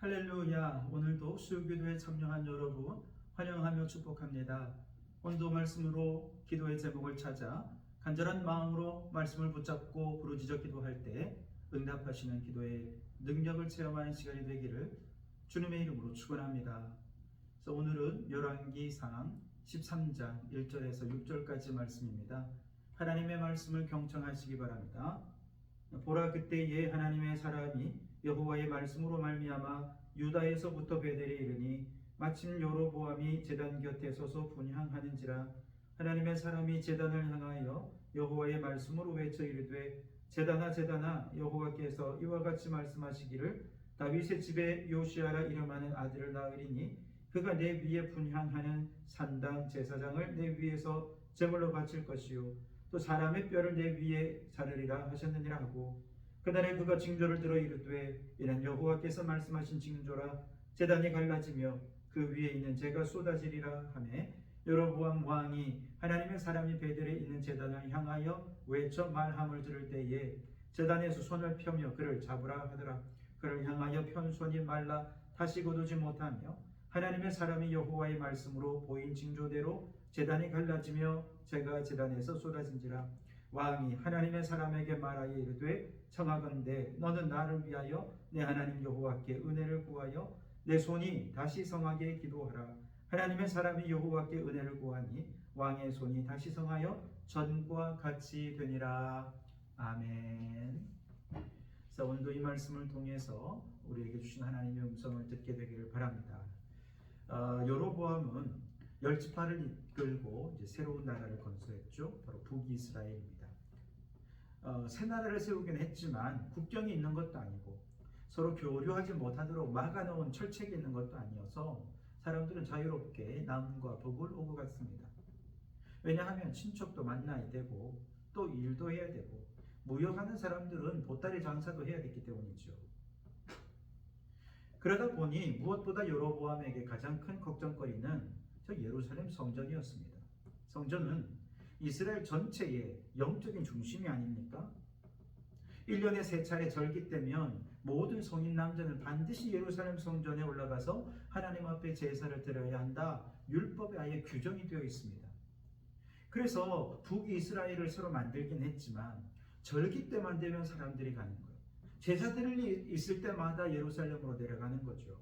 할렐루야. 오늘도 수요기도에 참여한 여러분 환영하며 축복합니다. 오늘도 말씀으로 기도의 제목을 찾아 간절한 마음으로 말씀을 붙잡고 부르짖어 기도할 때 응답하시는 기도의 능력을 체험하는 시간이 되기를 주님의 이름으로 축원합니다. 그래서 오늘은 열왕기상 13장 1절에서 6절까지 말씀입니다. 하나님의 말씀을 경청하시기 바랍니다. 보라, 그때에 하나님의 사람이 여호와의 말씀으로 말미암아 유다에서부터 베델에 이르니 마침 여로보암이 제단 곁에 서서 분향하는지라. 하나님의 사람이 제단을 향하여 여호와의 말씀으로 외쳐 이르되, 제단아 제단아, 여호와께서 이와 같이 말씀하시기를 다윗의 집에 요시아라 이름하는 아들을 낳으리니 그가 내 위에 분향하는 산당 제사장을 내 위에서 제물로 바칠 것이요 또 사람의 뼈를 내 위에 자르리라 하셨느니라 하고, 그날에 그가 징조를 들어 이르되, 이는 여호와께서 말씀하신 징조라. 제단이 갈라지며 그 위에 있는 재가 쏟아지리라 하매, 여로보암 왕이 하나님의 사람이 베델에 있는 제단을 향하여 외쳐 말함을 들을 때에 제단에서 손을 펴며 그를 잡으라 하더라. 그를 향하여 편 손이 말라 다시 거두지 못하며 하나님의 사람이 여호와의 말씀으로 보인 징조대로 제단이 갈라지며 재가 제단에서 쏟아진지라. 왕이 하나님의 사람에게 말하여 이르되, 청하건대 너는 나를 위하여 내 하나님 여호와께 은혜를 구하여 내 손이 다시 성하게 기도하라. 하나님의 사람이 여호와께 은혜를 구하니 왕의 손이 다시 성하여 전과 같이 되니라. 아멘. 그래서 오늘도 이 말씀을 통해서 우리에게 주신 하나님의 음성을 듣게 되기를 바랍니다. 여로보암은 10지파를 이끌고 이제 새로운 나라를 건설했죠. 바로 북이스라엘입니다. 새 나라를 세우긴 했지만 국경이 있는 것도 아니고 서로 교류하지 못하도록 막아놓은 철책이 있는 것도 아니어서 사람들은 자유롭게 남과 북을 오고 갔습니다. 왜냐하면 친척도 만나야 되고 또 일도 해야 되고 무역하는 사람들은 보따리 장사도 해야 됐기 때문이죠. 그러다 보니 무엇보다 여로보암에게 가장 큰 걱정거리는 저 예루살렘 성전이었습니다. 성전은 이스라엘 전체의 영적인 중심이 아닙니까? 1년에 3차례 절기 때면 모든 성인 남자는 반드시 예루살렘 성전에 올라가서 하나님 앞에 제사를 드려야 한다. 율법에 아예 규정이 되어 있습니다. 그래서 북이스라엘을 새로 만들긴 했지만 절기 때만 되면 사람들이 가는 거예요. 제사들이 있을 때마다 예루살렘으로 내려가는 거죠.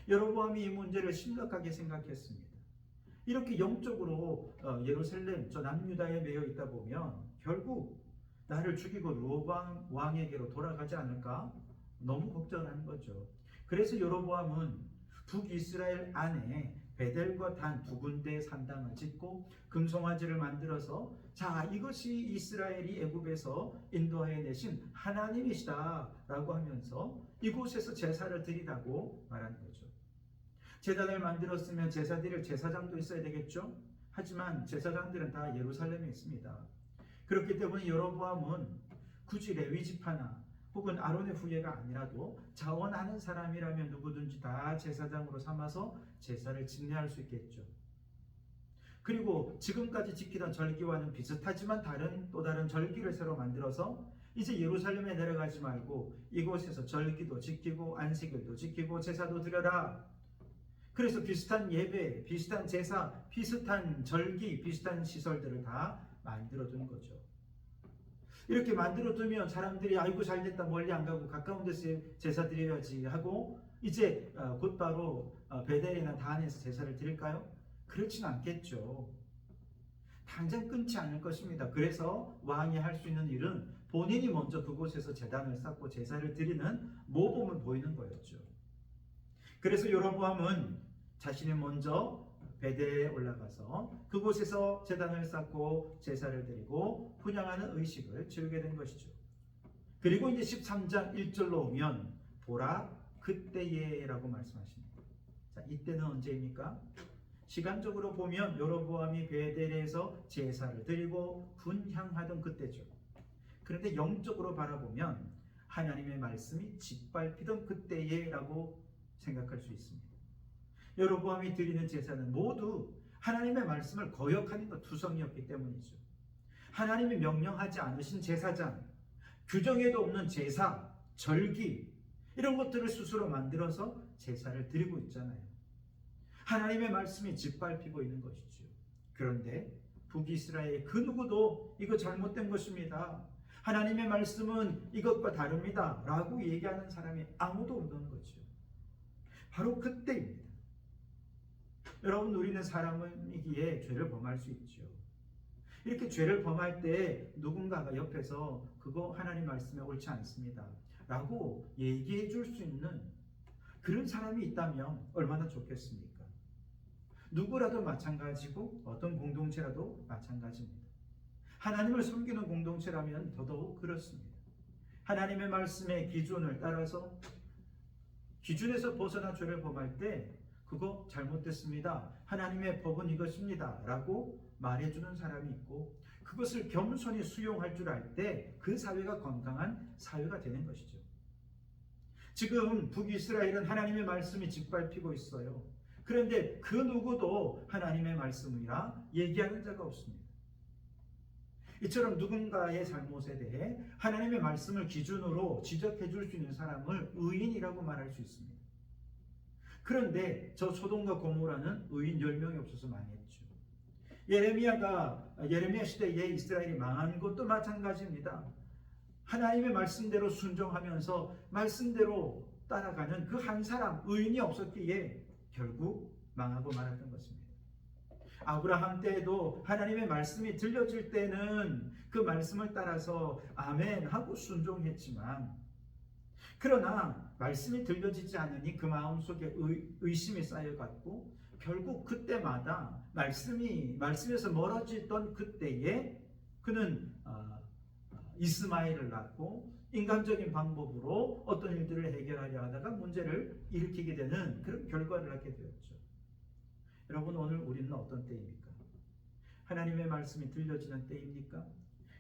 여로보암이 이 문제를 심각하게 생각했습니다. 이렇게 영적으로 예루살렘 저 남유다에 매여 있다 보면 결국 나를 죽이고 로방 왕에게로 돌아가지 않을까 너무 걱정하는 거죠. 그래서 여로보암은 북이스라엘 안에 베델과 단 2군데의 산당을 짓고 금송아지를 만들어서, 자, 이것이 이스라엘이 애굽에서 인도하여 내신 하나님이시다 라고 하면서 이곳에서 제사를 드리라고 말하는 거죠. 제단을 만들었으면 제사 드릴 제사장도 있어야 되겠죠. 하지만 제사장들은 다 예루살렘에 있습니다. 그렇기 때문에 여로보암은 굳이 레위 지파나 혹은 아론의 후예가 아니라도 자원하는 사람이라면 누구든지 다 제사장으로 삼아서 제사를 진행할 수 있겠죠. 그리고 지금까지 지키던 절기와는 비슷하지만 또 다른 절기를 새로 만들어서 이제 예루살렘에 내려가지 말고 이곳에서 절기도 지키고 안식일도 지키고 제사도 드려라. 그래서 비슷한 예배, 비슷한 제사, 비슷한 절기, 비슷한 시설들을 다 만들어둔 거죠. 이렇게 만들어두면 사람들이 아이고 잘됐다, 멀리 안 가고 가까운 데서 제사 드려야지 하고 이제 곧바로 베델이나 단에서 제사를 드릴까요? 그렇진 않겠죠. 당장 끊지 않을 것입니다. 그래서 왕이 할 수 있는 일은 본인이 먼저 그곳에서 제단을 쌓고 제사를 드리는 모범을 보이는 거였죠. 그래서 여로보암은 자신이 먼저 베델에 올라가서 그곳에서 제단을 쌓고 제사를 드리고 분향하는 의식을 치르게 된 것이죠. 그리고 이제 13장 1절로 오면 보라, 그때에 라고 말씀하십니다. 자, 이때는 언제입니까? 시간적으로 보면 여로보암이 베델에서 제사를 드리고 분향하던 그때죠. 그런데 영적으로 바라보면 하나님의 말씀이 짓밟히던 그때에 라고 생각할 수 있습니다. 여로보암이 드리는 제사는 모두 하나님의 말씀을 거역하는 것 투성이었기 때문이죠. 하나님이 명령하지 않으신 제사장, 규정에도 없는 제사, 절기, 이런 것들을 스스로 만들어서 제사를 드리고 있잖아요. 하나님의 말씀이 짓밟히고 있는 것이죠. 그런데 북이스라엘 그 누구도 이거 잘못된 것입니다, 하나님의 말씀은 이것과 다릅니다 라고 얘기하는 사람이 아무도 없는 거죠. 바로 그때입니다. 여러분, 우리는 사람이기에 죄를 범할 수 있죠. 이렇게 죄를 범할 때 누군가가 옆에서 그거 하나님 말씀에 옳지 않습니다 라고 얘기해 줄 수 있는 그런 사람이 있다면 얼마나 좋겠습니까? 누구라도 마찬가지고 어떤 공동체라도 마찬가지입니다. 하나님을 섬기는 공동체라면 더더욱 그렇습니다. 하나님의 말씀의 기준을 따라서 기준에서 벗어나 죄를 범할 때 그거 잘못됐습니다, 하나님의 법은 이것입니다 라고 말해주는 사람이 있고, 그것을 겸손히 수용할 줄 알 때 그 사회가 건강한 사회가 되는 것이죠. 지금 북이스라엘은 하나님의 말씀이 짓밟히고 있어요. 그런데 그 누구도 하나님의 말씀이라 얘기하는 자가 없습니다. 이처럼 누군가의 잘못에 대해 하나님의 말씀을 기준으로 지적해 줄 수 있는 사람을 의인이라고 말할 수 있습니다. 그런데 저 소돔과 고모라는 의인 10명이 없어서 망했죠. 예레미야 시대에 이스라엘이 망한 것도 마찬가지입니다. 하나님의 말씀대로 순종하면서 말씀대로 따라가는 그 한 사람 의인이 없었기에 결국 망하고 말았던 것입니다. 아브라함 때에도 하나님의 말씀이 들려질 때는 그 말씀을 따라서 아멘 하고 순종했지만, 그러나 말씀이 들려지지 않으니 그 마음속에 의심이 쌓여갔고, 결국 그때마다 말씀에서 멀어지던 그때에 그는 이스마엘을 낳고 인간적인 방법으로 어떤 일들을 해결하려 하다가 문제를 일으키게 되는 그런 결과를 낳게 되었죠. 여러분, 오늘 우리는 어떤 때입니까? 하나님의 말씀이 들려지는 때입니까?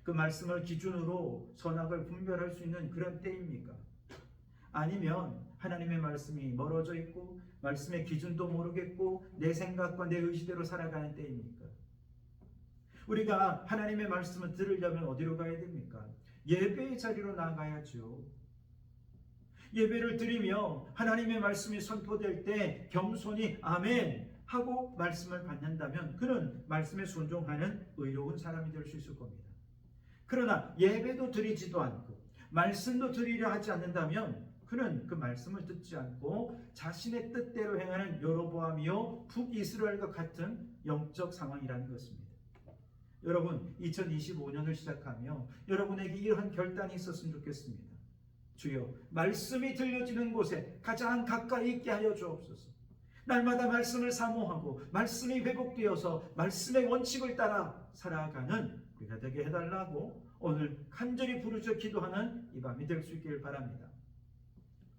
그 말씀을 기준으로 선악을 분별할 수 있는 그런 때입니까? 아니면 하나님의 말씀이 멀어져 있고 말씀의 기준도 모르겠고 내 생각과 내 의지대로 살아가는 때입니까? 우리가 하나님의 말씀을 들으려면 어디로 가야 됩니까? 예배의 자리로 나가야죠. 예배를 드리며 하나님의 말씀이 선포될 때 겸손히 아멘 하고 말씀을 받는다면 그는 말씀에 순종하는 의로운 사람이 될 수 있을 겁니다. 그러나 예배도 드리지도 않고 말씀도 드리려 하지 않는다면 그는 그 말씀을 듣지 않고 자신의 뜻대로 행하는 여로보암이요 북이스라엘과 같은 영적 상황이라는 것입니다. 여러분, 2025년을 시작하며 여러분에게 이러한 결단이 있었으면 좋겠습니다. 주여, 말씀이 들려지는 곳에 가장 가까이 있게 하여 주옵소서. 날마다 말씀을 사모하고 말씀이 회복되어서 말씀의 원칙을 따라 살아가는 우리가 되게 해달라고 오늘 간절히 부르짖어 기도하는 이 밤이 될 수 있기를 바랍니다.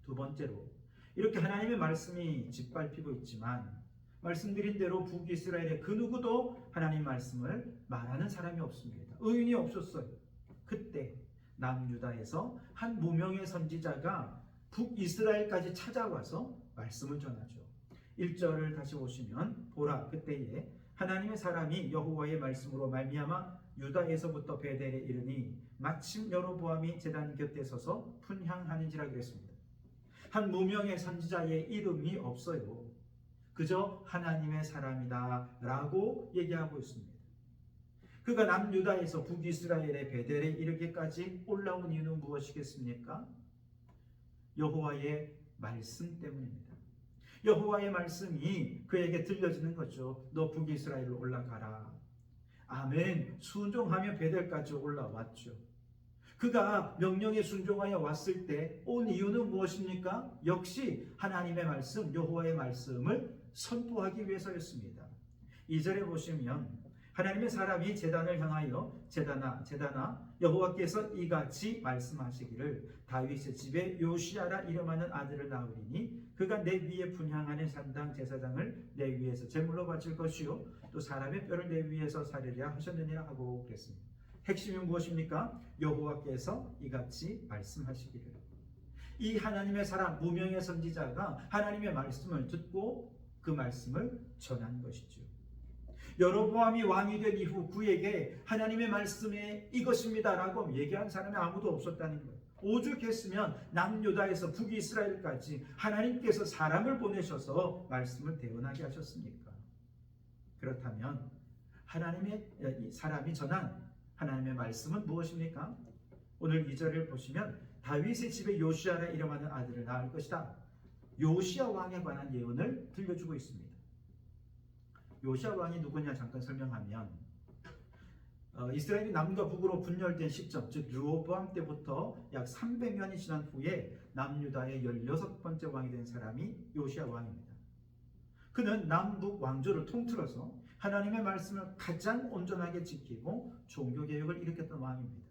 두 번째로, 이렇게 하나님의 말씀이 짓밟히고 있지만 말씀드린 대로 북이스라엘의 그 누구도 하나님 말씀을 말하는 사람이 없습니다. 의인이 없었어요. 그때 남유다에서 한 무명의 선지자가 북이스라엘까지 찾아와서 말씀을 전하죠. 1절을 다시 보시면, 보라, 그때에 하나님의 사람이 여호와의 말씀으로 말미암아 유다에서부터 베델에 이르니 마침 여로보암이 제단 곁에 서서 분향하는지라 그랬습니다. 한 무명의 선지자의 이름이 없어요. 그저 하나님의 사람이다 라고 얘기하고 있습니다. 그가 남유다에서 북이스라엘의 베델에 이르기까지 올라온 이유는 무엇이겠습니까? 여호와의 말씀 때문입니다. 여호와의 말씀이 그에게 들려지는 거죠. 너 북이스라엘로 올라가라. 아멘. 순종하며 베델까지 올라왔죠. 그가 명령에 순종하여 왔을 때 온 이유는 무엇입니까? 역시 하나님의 말씀, 여호와의 말씀을 선포하기 위해서였습니다. 2절에 보시면 하나님의 사람이 제단을 향하여 제단아 여호와께서 이같이 말씀하시기를 다윗의 집에 요시야라 이름하는 아들을 낳으리니 그가 내 위에 분향하는 산당 제사장을 내 위에서 제물로 바칠 것이요 또 사람의 뼈를 내 위에서 사르리라 하셨느니라 하고 그랬습니다. 핵심이 무엇입니까? 여호와께서 이같이 말씀하시기를. 이 하나님의 사람 무명의 선지자가 하나님의 말씀을 듣고 그 말씀을 전한 것이죠. 여로보암이 왕이 된 이후 그에게 하나님의 말씀이 이것입니다 라고 얘기한 사람이 아무도 없었다는 거예요. 오죽했으면 남유다에서 북이스라엘까지 하나님께서 사람을 보내셔서 말씀을 대언하게 하셨습니까? 그렇다면 하나님의 사람이 전한 하나님의 말씀은 무엇입니까? 오늘 2절을 보시면 다윗의 집에 요시아라 이름하는 아들을 낳을 것이다. 요시아 왕에 관한 예언을 들려주고 있습니다. 요시아 왕이 누구냐 잠깐 설명하면 이스라엘이 남과 북으로 분열된 시점, 즉 르호보암 때부터 약 300년이 지난 후에 남유다의 16번째 왕이 된 사람이 요시아 왕입니다. 그는 남북 왕조를 통틀어서 하나님의 말씀을 가장 온전하게 지키고 종교개혁을 일으켰던 왕입니다.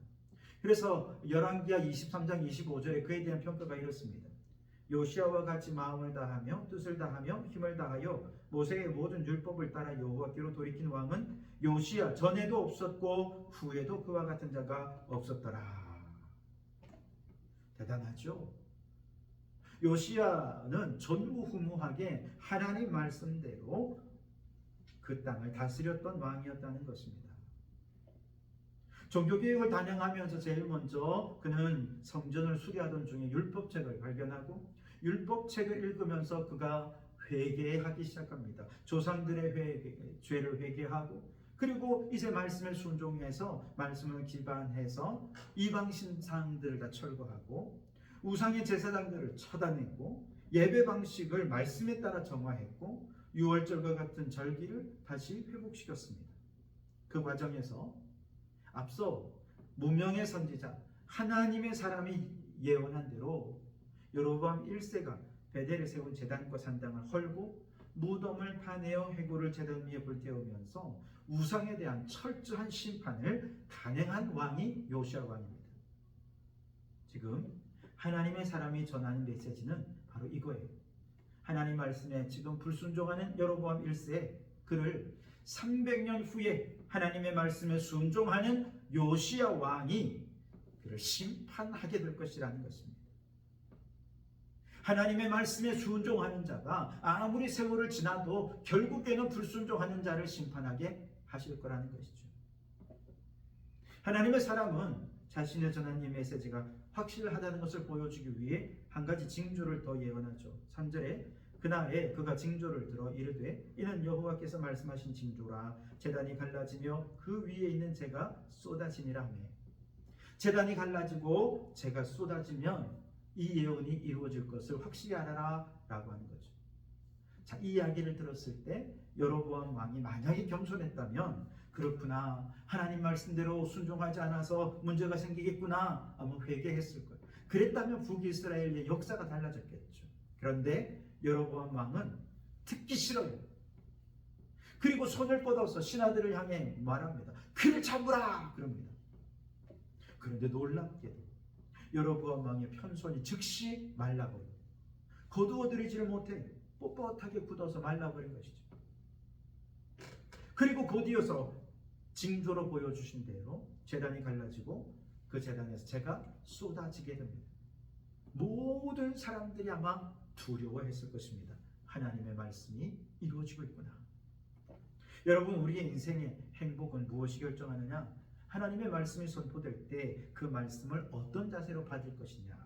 그래서 열왕기하 23장 25절에 그에 대한 평가가 이렇습니다. 요시아와 같이 마음을 다하며 뜻을 다하며 힘을 다하여 모세의 모든 율법을 따라 여호와께로 돌이킨 왕은 요시아 전에도 없었고 후에도 그와 같은 자가 없었더라. 대단하죠? 요시아는 전무후무하게 하나님 말씀대로 그 땅을 다스렸던 왕이었다는 것입니다. 종교개혁을 단행하면서 제일 먼저 그는 성전을 수리하던 중에 율법책을 발견하고 율법책을 읽으면서 그가 회개하기 시작합니다. 조상들의 죄를 회개하고 그리고 이제 말씀에 순종해서 말씀을 기반해서 이방 신상들을 다 철거하고 우상의 제사장들을 처단했고 예배 방식을 말씀에 따라 정화했고 유월절과 같은 절기를 다시 회복시켰습니다. 그 과정에서 앞서 무명의 선지자 하나님의 사람이 예언한 대로 여로보암 1세가 베델에 세운 제단과 산당을 헐고 무덤을 파내어 해골을 제단 위에 불태우면서 우상에 대한 철저한 심판을 단행한 왕이 요시아 왕입니다. 지금 하나님의 사람이 전하는 메시지는 바로 이거예요. 하나님 말씀에 지금 불순종하는 여로보암 1세 그를 300년 후에 하나님의 말씀에 순종하는 요시아 왕이 그를 심판하게 될 것이라는 것입니다. 하나님의 말씀에 순종하는 자가 아무리 세월을 지나도 결국에는 불순종하는 자를 심판하게 하실 거라는 것이죠. 하나님의 사람은 자신의 전한 이 메시지가 확실하다는 것을 보여주기 위해 한 가지 징조를 더 예언하죠. 3절에 그날에 그가 징조를 들어 이르되 이는 여호와께서 말씀하신 징조라 제단이 갈라지며 그 위에 있는 재가 쏟아지니라 하며 제단이 갈라지고 재가 쏟아지면 이 예언이 이루어질 것을 확실히 알아라 라고 하는 거죠. 자, 이 이야기를 들었을 때 여로보암 왕이 만약에 겸손했다면 그렇구나 하나님 말씀대로 순종하지 않아서 문제가 생기겠구나 아마 회개했을 거예요. 그랬다면 북이스라엘의 역사가 달라졌겠죠. 그런데 여로보암 왕은 듣기 싫어요. 그리고 손을 뻗어서 신하들을 향해 말합니다. 그를 잡으라 그럽니다. 그런데 놀랍게도 여로보암 왕의 편손이 즉시 말라버려요. 거두어들이지를 못해 뻣뻣하게 굳어서 말라버린 것이죠. 그리고 곧이어서 징조로 보여주신 대로 제단이 갈라지고 그 제단에서 재가 쏟아지게 됩니다. 모든 사람들이 아마 두려워했을 것입니다. 하나님의 말씀이 이루어지고 있구나. 여러분 우리의 인생의 행복은 무엇이 결정하느냐? 하나님의 말씀이 선포될 때 그 말씀을 어떤 자세로 받을 것이냐.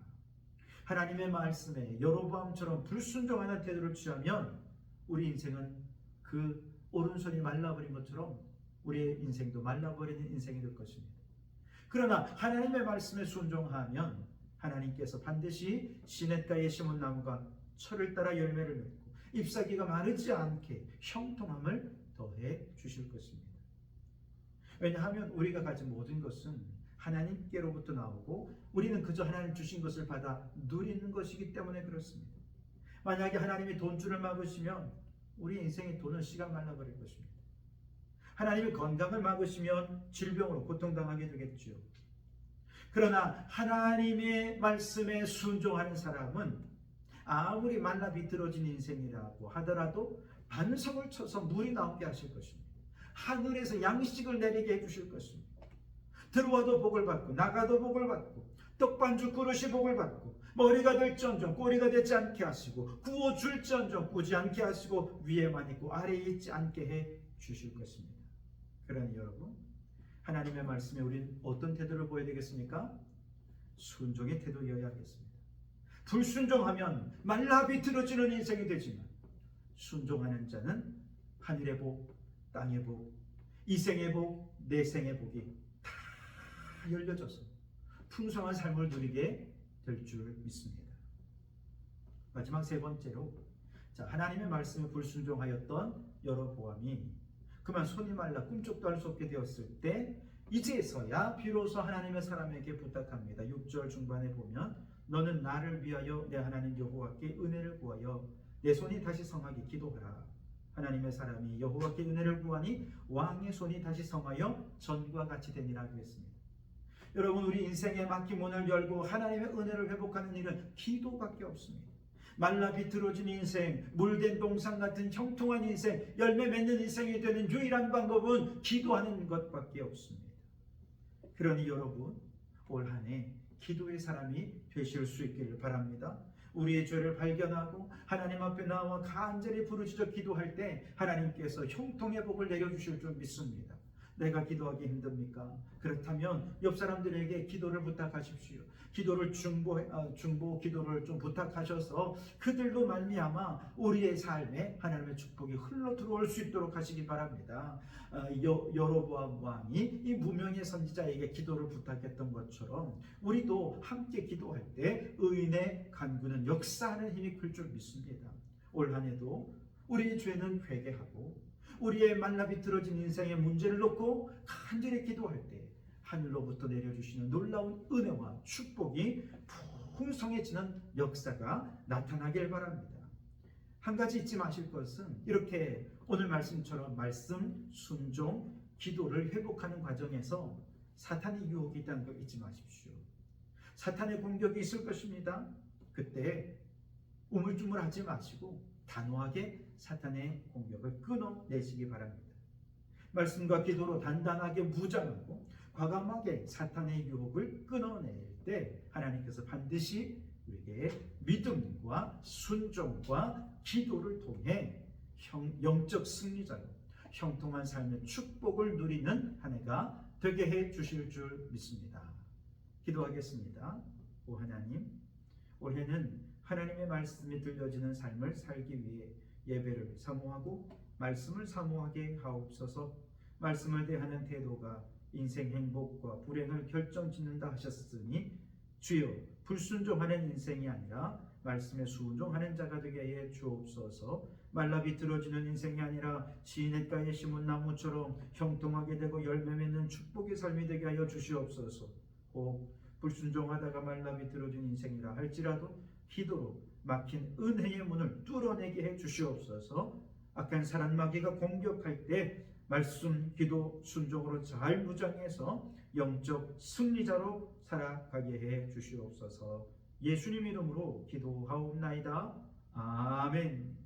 하나님의 말씀에 여로보암처럼 불순종하는 태도를 취하면 우리 인생은 그 오른손이 말라버린 것처럼 우리의 인생도 말라버리는 인생이 될 것입니다. 그러나 하나님의 말씀에 순종하면 하나님께서 반드시 시냇가에 심은 나무가 철을 따라 열매를 맺고 잎사귀가 마르지 않게 형통함을 더해 주실 것입니다. 왜냐하면 우리가 가진 모든 것은 하나님께로부터 나오고 우리는 그저 하나님 주신 것을 받아 누리는 것이기 때문에 그렇습니다. 만약에 하나님이 돈줄을 막으시면 우리 인생의 돈은 씨가 말라버릴 것입니다. 하나님이 건강을 막으시면 질병으로 고통당하게 되겠죠. 그러나 하나님의 말씀에 순종하는 사람은 아무리 말라 비틀어진 인생이라고 하더라도 반석을 쳐서 물이 나오게 하실 것입니다. 하늘에서 양식을 내리게 해주실 것입니다. 들어와도 복을 받고 나가도 복을 받고 떡반죽 그릇이 복을 받고 머리가 될지언정 꼬리가 되지 않게 하시고 구워줄지언정 꾸지 않게 하시고 위에만 있고 아래에 있지 않게 해 주실 것입니다. 그러니 여러분 하나님의 말씀에 우리는 어떤 태도를 보여야 되겠습니까? 순종의 태도여야 하겠습니다. 불순종하면 말라 비틀어지는 인생이 되지만 순종하는 자는 하늘의 복, 땅의 복, 이생의 복, 내생의 복이 다 열려져서 풍성한 삶을 누리게 될 줄 믿습니다. 마지막 세 번째로, 하나님의 말씀에 불순종하였던 여로보암이 그만 손이 말라 꿈쩍도 할 수 없게 되었을 때 이제서야 비로소 하나님의 사람에게 부탁합니다. 6절 중반에 보면 너는 나를 위하여 내 하나님 여호와께 은혜를 구하여 내 손이 다시 성하게 기도하라. 하나님의 사람이 여호와께 은혜를 구하니 왕의 손이 다시 성하여 전과 같이 되니라고 했습니다. 여러분, 우리 인생의 막힌 문을 열고 하나님의 은혜를 회복하는 일은 기도밖에 없습니다. 말라 비틀어진 인생, 물된 동상 같은 형통한 인생, 열매 맺는 인생이 되는 유일한 방법은 기도하는 것밖에 없습니다. 그러니 여러분, 올 한 해 기도의 사람이 되실 수 있기를 바랍니다. 우리의 죄를 발견하고 하나님 앞에 나와 간절히 부르짖어 기도할 때 하나님께서 형통의 복을 내려주실 줄 믿습니다. 내가 기도하기 힘듭니까? 그렇다면 옆 사람들에게 기도를 부탁하십시오. 기도를 중보 기도를 좀 부탁하셔서 그들로 말미암아 우리의 삶에 하나님의 축복이 흘러 들어올 수 있도록 하시기 바랍니다. 여로보암 왕이 이 무명의 선지자에게 기도를 부탁했던 것처럼 우리도 함께 기도할 때 의인의 간구는 역사하는 힘이 클 줄 믿습니다. 올 한 해도 우리의 죄는 회개하고 우리의 말라 비틀어진 인생의 문제를 놓고 간절히 기도할 때 하늘로부터 내려주시는 놀라운 은혜와 축복이 풍성해지는 역사가 나타나길 바랍니다. 한 가지 잊지 마실 것은 이렇게 오늘 말씀처럼 말씀, 순종, 기도를 회복하는 과정에서 사탄의 유혹이 있다는 걸 잊지 마십시오. 사탄의 공격이 있을 것입니다. 그때 우물쭈물하지 마시고 단호하게 사탄의 공격을 끊어내시기 바랍니다. 말씀과 기도로 단단하게 무장하고 과감하게 사탄의 유혹을 끊어낼 때 하나님께서 반드시 우리에게 믿음과 순종과 기도를 통해 영적 승리자로 형통한 삶의 축복을 누리는 한 해가 되게 해 주실 줄 믿습니다. 기도하겠습니다. 오 하나님, 올해는 하나님의 말씀이 들려지는 삶을 살기 위해 예배를 사모하고 말씀을 사모하게 하옵소서. 말씀을 대하는 태도가 인생 행복과 불행을 결정짓는다 하셨으니 주여, 불순종하는 인생이 아니라 말씀에 순종하는 자가 되게 해 주옵소서. 말라 비틀어지는 인생이 아니라 시냇가에 심은 나무처럼 형통하게 되고 열매 맺는 축복의 삶이 되게 하여 주시옵소서. 혹 불순종하다가 말라 비틀어진 인생이라 할지라도 기도로 막힌 은혜의 문을 뚫어내게 해 주시옵소서. 악한 사람 마귀가 공격할 때 말씀, 기도, 순종으로 잘 무장해서 영적 승리자로 살아가게 해 주시옵소서. 예수님 이름으로 기도하옵나이다. 아멘.